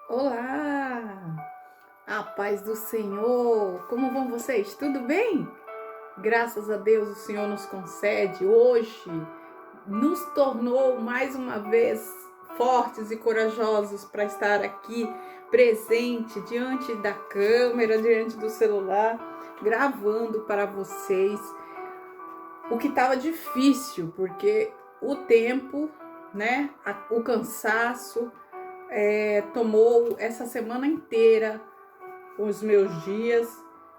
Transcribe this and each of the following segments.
Olá! A paz do Senhor! Como vão vocês? Tudo bem? Graças a Deus o Senhor nos concede hoje, nos tornou mais uma vez fortes e corajosos para estar aqui presente diante da câmera, diante do celular, gravando para vocês o que estava difícil, porque o tempo, né, o cansaço tomou essa semana inteira os meus dias.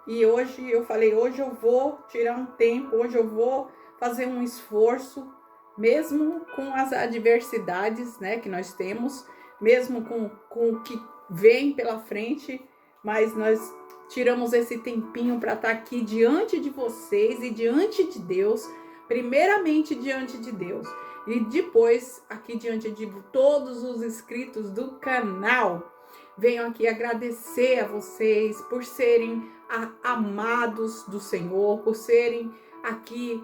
E hoje eu falei, hoje eu vou tirar um tempo, hoje eu vou fazer um esforço, mesmo com as adversidades, né, que nós temos, mesmo com o que vem pela frente, mas nós tiramos esse tempinho para estar aqui diante de vocês e diante de Deus, primeiramente diante de Deus, e depois aqui diante de todos os inscritos do canal. Venho aqui agradecer a vocês por serem amados do Senhor, por serem aqui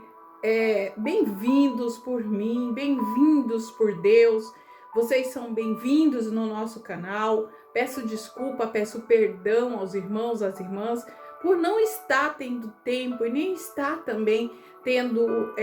bem-vindos por mim, bem-vindos por Deus. Vocês são bem-vindos no nosso canal. Peço desculpa, peço perdão aos irmãos, às irmãs, por não estar tendo tempo e nem estar também tendo...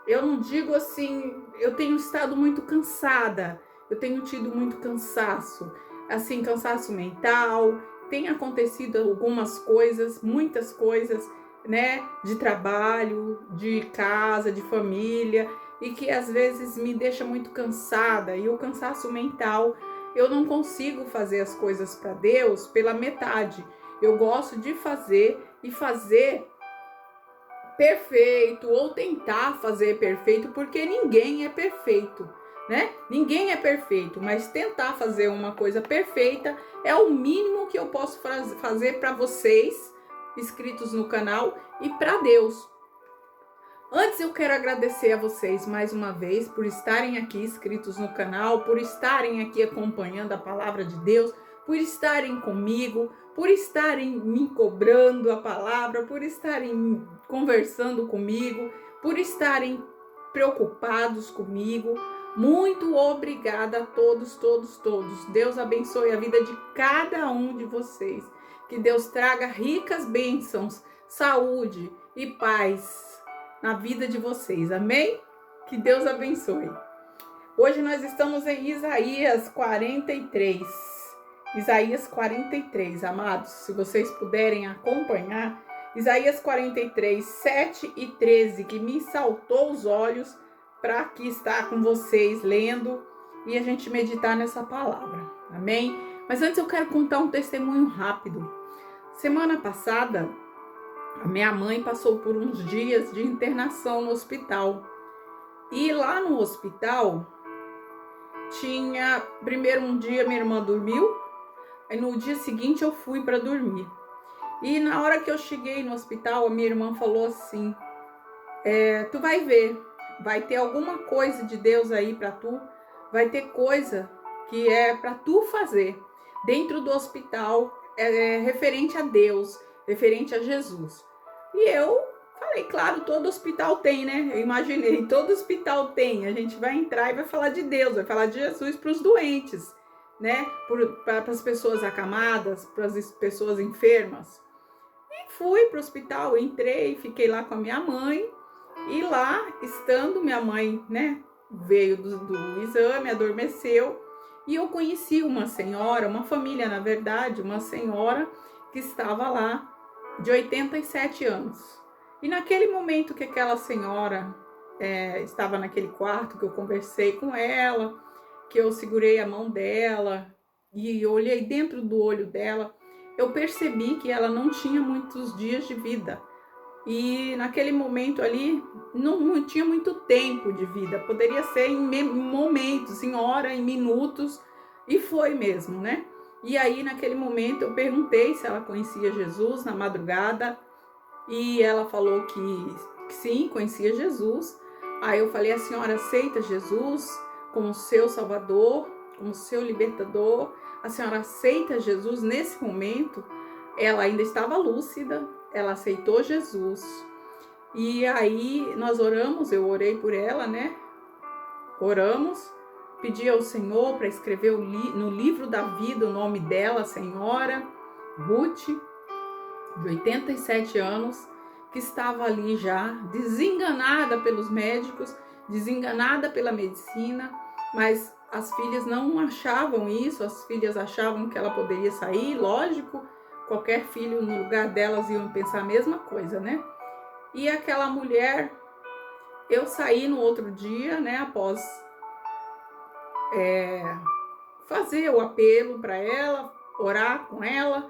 Eu não digo assim, eu tenho estado muito cansada, eu tenho tido muito cansaço, assim, cansaço mental, tem acontecido algumas coisas, muitas coisas, né, de trabalho, de casa, de família, e que às vezes me deixa muito cansada, e o cansaço mental, eu não consigo fazer as coisas para Deus pela metade. Eu gosto de fazer e fazer perfeito ou tentar fazer perfeito, porque ninguém é perfeito, né? Ninguém é perfeito, mas tentar fazer uma coisa perfeita é o mínimo que eu posso fazer para vocês inscritos no canal e para Deus. Antes eu quero agradecer a vocês mais uma vez por estarem aqui inscritos no canal, por estarem aqui acompanhando a palavra de Deus, por estarem comigo, por estarem me cobrando a palavra, por estarem conversando comigo, por estarem preocupados comigo. Muito obrigada a todos, todos, todos. Deus abençoe a vida de cada um de vocês. Que Deus traga ricas bênçãos, saúde e paz na vida de vocês, amém? Que Deus abençoe. Hoje nós estamos em Isaías 43. Isaías 43, amados, se vocês puderem acompanhar, Isaías 43, 7 e 13, que me saltou os olhos para aqui estar com vocês lendo e a gente meditar nessa palavra, amém? Mas antes eu quero contar um testemunho rápido. Semana passada, a minha mãe passou por uns dias de internação no hospital. E lá no hospital, primeiro um dia minha irmã dormiu, aí no dia seguinte eu fui para dormir. E na hora que eu cheguei no hospital, a minha irmã falou assim, tu vai ver, vai ter alguma coisa de Deus aí para tu, vai ter coisa que é para tu fazer dentro do hospital, referente a Deus, referente a Jesus. E eu falei, claro, todo hospital tem, né? Eu imaginei, todo hospital tem. A gente vai entrar e vai falar de Deus, vai falar de Jesus para os doentes, né? Para as pessoas acamadas, para as pessoas enfermas. E fui para o hospital, entrei, fiquei lá com a minha mãe. E lá, estando, minha mãe, né? Veio do exame, adormeceu. E eu conheci uma senhora, uma família, na verdade, uma senhora que estava lá de 87 anos. E naquele momento que aquela senhora estava naquele quarto, que eu conversei com ela, que eu segurei a mão dela e olhei dentro do olho dela, eu percebi que ela não tinha muitos dias de vida. E naquele momento ali, não tinha muito tempo de vida. Poderia ser em momentos, em horas, em minutos. E foi mesmo, né? E aí, naquele momento, eu perguntei se ela conhecia Jesus na madrugada. E ela falou que sim, conhecia Jesus. Aí eu falei, a senhora aceita Jesus como seu salvador, como seu libertador? A senhora aceita Jesus nesse momento? Ela ainda estava lúcida, ela aceitou Jesus. E aí nós oramos, eu orei por ela, né? Oramos. pedi ao Senhor para escrever no livro da vida o nome dela, a senhora Ruth, de 87 anos, que estava ali já desenganada pelos médicos, desenganada pela medicina, mas as filhas não achavam isso, as filhas achavam que ela poderia sair, lógico, qualquer filho no lugar delas iam pensar a mesma coisa, né? E aquela mulher, eu saí no outro dia, né, após fazer o apelo para ela, orar com ela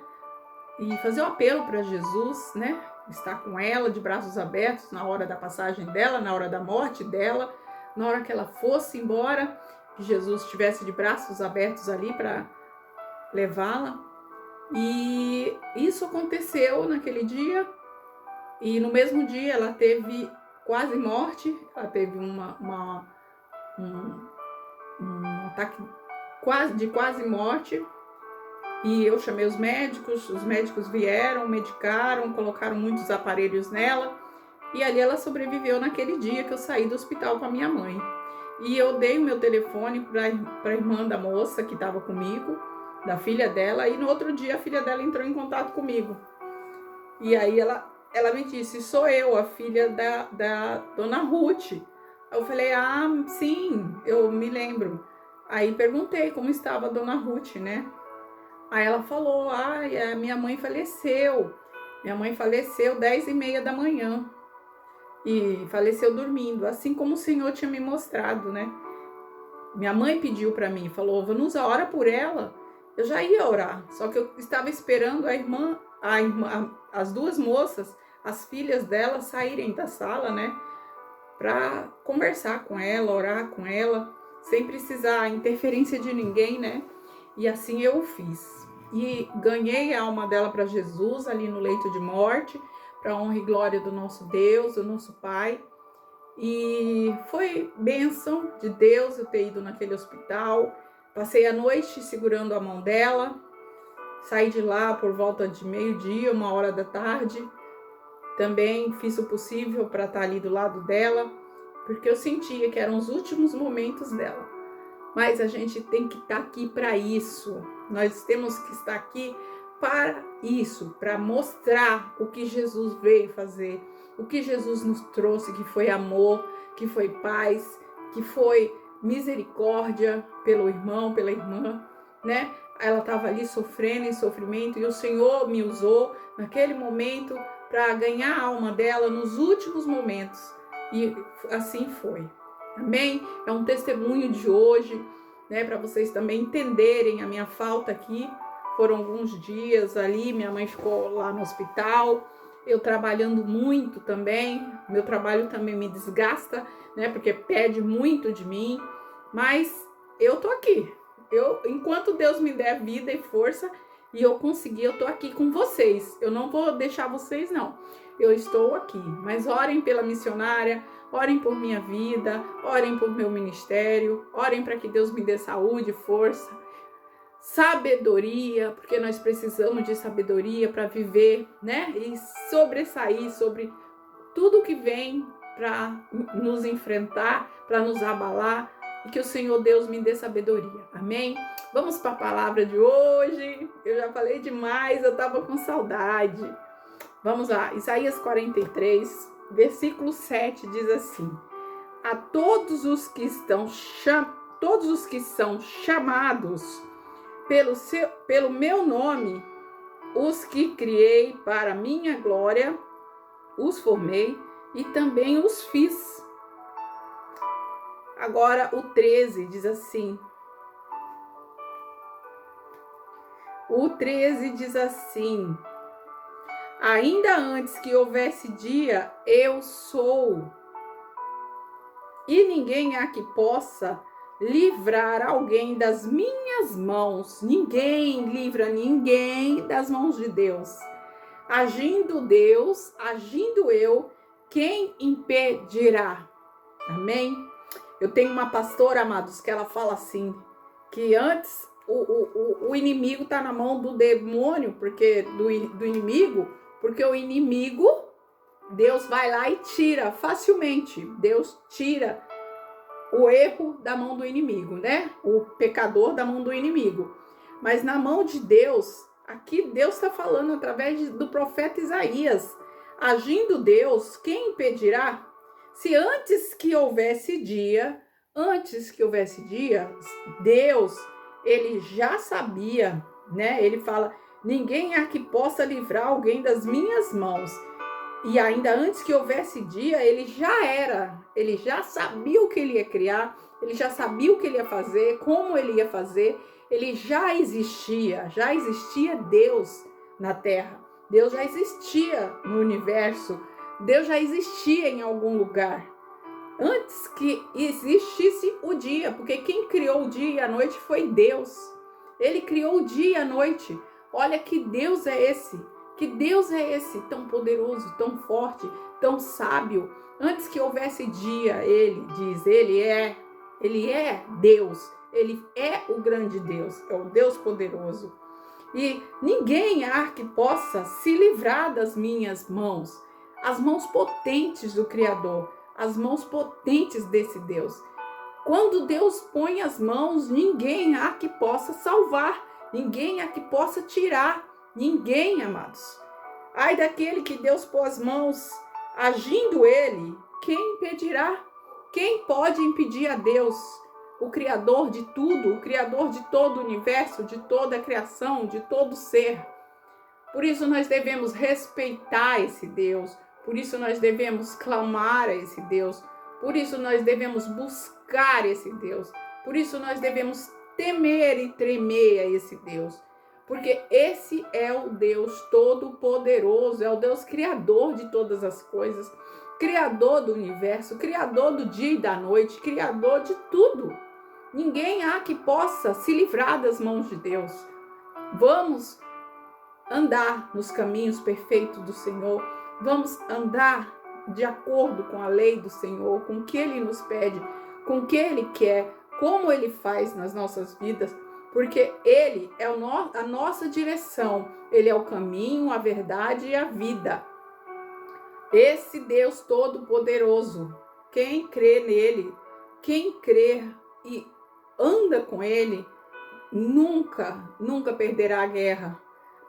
e fazer o apelo para Jesus, né? Estar com ela de braços abertos na hora da passagem dela, na hora da morte dela, na hora que ela fosse embora, que Jesus estivesse de braços abertos ali para levá-la. E isso aconteceu naquele dia, e no mesmo dia ela teve quase morte, ela teve um ataque de quase morte, e eu chamei os médicos vieram, medicaram, colocaram muitos aparelhos nela, e ali ela sobreviveu naquele dia que eu saí do hospital com a minha mãe. E eu dei o meu telefone para a irmã da moça que estava comigo, da filha dela, e no outro dia a filha dela entrou em contato comigo. E aí ela me disse, sou eu, a filha da dona Ruth. Eu falei, ah, sim, eu me lembro. Aí perguntei como estava a dona Ruth, né? Aí ela falou, a minha mãe faleceu. Minha mãe faleceu 10h30 da manhã. E faleceu dormindo, assim como o Senhor tinha me mostrado, né? Minha mãe pediu para mim, falou, Vanusa, ora por ela. Eu já ia orar, só que eu estava esperando as duas moças, as filhas dela, saírem da sala, né? Para conversar com ela, orar com ela, sem precisar interferência de ninguém, né? E assim eu fiz. E ganhei a alma dela para Jesus ali no leito de morte, para a honra e glória do nosso Deus, do nosso Pai. E foi bênção de Deus eu ter ido naquele hospital. Passei a noite segurando a mão dela. Saí de lá por volta de 12h, 1h da tarde. Também fiz o possível para estar ali do lado dela, porque eu sentia que eram os últimos momentos dela. Mas a gente tem que estar aqui para isso. Nós temos que estar aqui para isso, para mostrar o que Jesus veio fazer, o que Jesus nos trouxe, que foi amor, que foi paz, que foi misericórdia pelo irmão, pela irmã, né? Ela estava ali sofrendo em sofrimento e o Senhor me usou naquele momento para ganhar a alma dela nos últimos momentos. E assim foi. Amém? É um testemunho de hoje, né? Para vocês também entenderem a minha falta aqui. Foram alguns dias ali, minha mãe ficou lá no hospital, eu trabalhando muito também, meu trabalho também me desgasta, né? Porque pede muito de mim, mas eu tô aqui. Enquanto Deus me der vida e força e eu conseguir, eu tô aqui com vocês. Eu não vou deixar vocês, não. Eu estou aqui. Mas orem pela missionária, orem por minha vida, orem por meu ministério, orem para que Deus me dê saúde, força, sabedoria, porque nós precisamos de sabedoria para viver, né? E sobressair sobre tudo que vem para nos enfrentar, para nos abalar, e que o Senhor Deus me dê sabedoria. Amém? Vamos para a palavra de hoje. Eu já falei demais, eu estava com saudade. Vamos lá, Isaías 43, versículo 7 diz assim: a todos os que são chamados pelo meu nome, os que criei para minha glória, os formei e também os fiz. Agora o 13 diz assim. O 13 diz assim: ainda antes que houvesse dia, eu sou, e ninguém há que possa livrar alguém das minhas mãos. Ninguém livra ninguém das mãos de Deus. Agindo Deus, agindo eu, quem impedirá? Amém? Eu tenho uma pastora, amados, que ela fala assim, que antes o inimigo está na mão do demônio, porque do inimigo, porque o inimigo, Deus vai lá e tira facilmente. Deus tira o erro da mão do inimigo, né? O pecador da mão do inimigo. Mas na mão de Deus, aqui Deus está falando através do profeta Isaías. Agindo Deus, quem impedirá? Se antes que houvesse dia, Deus, ele já sabia, né? Ele fala, ninguém há que possa livrar alguém das minhas mãos. E ainda antes que houvesse dia, ele já sabia o que ele ia criar, ele já sabia o que ele ia fazer, como ele ia fazer, ele já existia Deus na terra, Deus já existia no universo, Deus já existia em algum lugar, antes que existisse o dia, porque quem criou o dia e a noite foi Deus, ele criou o dia e a noite. Olha que Deus é esse. Que Deus é esse tão poderoso, tão forte, tão sábio? Antes que houvesse dia, ele diz, ele é Deus, ele é o grande Deus, é o Deus poderoso. E ninguém há que possa se livrar das minhas mãos, as mãos potentes do Criador, as mãos potentes desse Deus. Quando Deus põe as mãos, ninguém há que possa salvar, ninguém há que possa tirar. Ninguém, amados. Ai daquele que Deus pôs as mãos, agindo ele, quem impedirá? Quem pode impedir a Deus, o Criador de tudo, o Criador de todo o universo, de toda a criação, de todo ser? Por isso nós devemos respeitar esse Deus, por isso nós devemos clamar a esse Deus, por isso nós devemos buscar esse Deus, por isso nós devemos temer e tremer a esse Deus. Porque esse é o Deus todo-poderoso, é o Deus criador de todas as coisas, criador do universo, criador do dia e da noite, criador de tudo. Ninguém há que possa se livrar das mãos de Deus. Vamos andar nos caminhos perfeitos do Senhor, vamos andar de acordo com a lei do Senhor, com o que Ele nos pede, com o que Ele quer, como Ele faz nas nossas vidas, porque Ele é a nossa direção, Ele é o caminho, a verdade e a vida. Esse Deus todo-poderoso, quem crê nele, quem crê e anda com Ele, nunca perderá a guerra.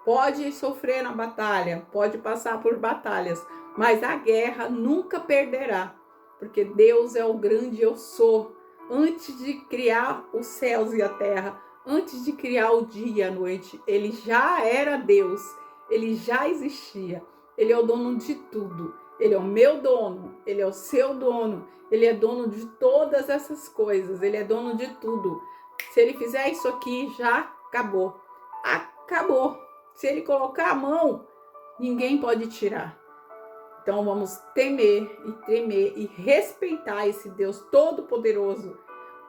Pode sofrer na batalha, pode passar por batalhas, mas a guerra nunca perderá, porque Deus é o grande eu sou. Antes de criar os céus e a terra, antes de criar o dia e a noite, ele já era Deus, ele já existia, ele é o dono de tudo, ele é o meu dono, ele é o seu dono, ele é dono de todas essas coisas, ele é dono de tudo. Se ele fizer isso aqui, já acabou, acabou. Se ele colocar a mão, ninguém pode tirar. Então vamos temer e tremer e respeitar esse Deus todo-poderoso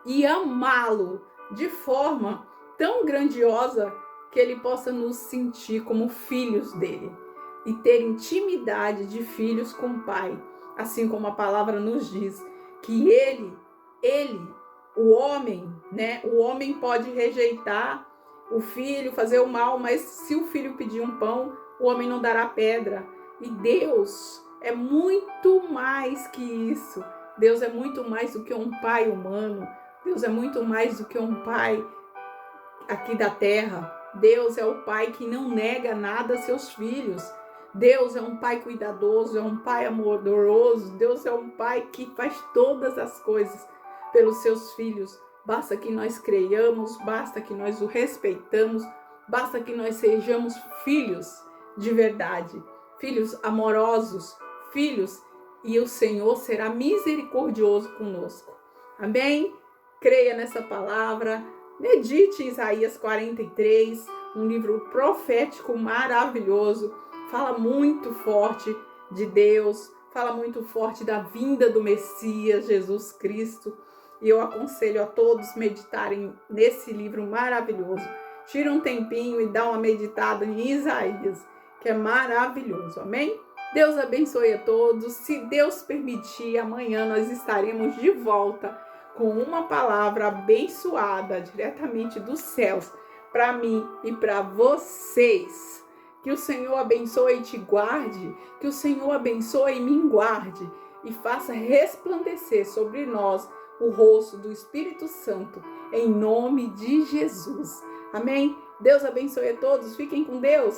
e amá-lo de forma tão grandiosa que ele possa nos sentir como filhos dele e ter intimidade de filhos com o Pai, assim como a palavra nos diz que ele, o homem, né? O homem pode rejeitar o filho, fazer o mal, mas se o filho pedir um pão, o homem não dará pedra. E Deus é muito mais que isso. Deus é muito mais do que um pai humano. Deus é muito mais do que um pai aqui da terra. Deus é o pai que não nega nada a seus filhos. Deus é um pai cuidadoso, é um pai amoroso. Deus é um pai que faz todas as coisas pelos seus filhos. Basta que nós creiamos, basta que nós o respeitamos, basta que nós sejamos filhos de verdade, filhos amorosos, filhos, e o Senhor será misericordioso conosco. Amém? Creia nessa palavra, medite em Isaías 43, um livro profético maravilhoso, fala muito forte de Deus, fala muito forte da vinda do Messias, Jesus Cristo. E eu aconselho a todos meditarem nesse livro maravilhoso. Tira um tempinho e dá uma meditada em Isaías, que é maravilhoso. Amém? Deus abençoe a todos. Se Deus permitir, amanhã nós estaremos de volta com uma palavra abençoada diretamente dos céus para mim e para vocês. Que o Senhor abençoe e te guarde. Que o Senhor abençoe e me guarde e faça resplandecer sobre nós o rosto do Espírito Santo, em nome de Jesus. Amém? Deus abençoe a todos. Fiquem com Deus.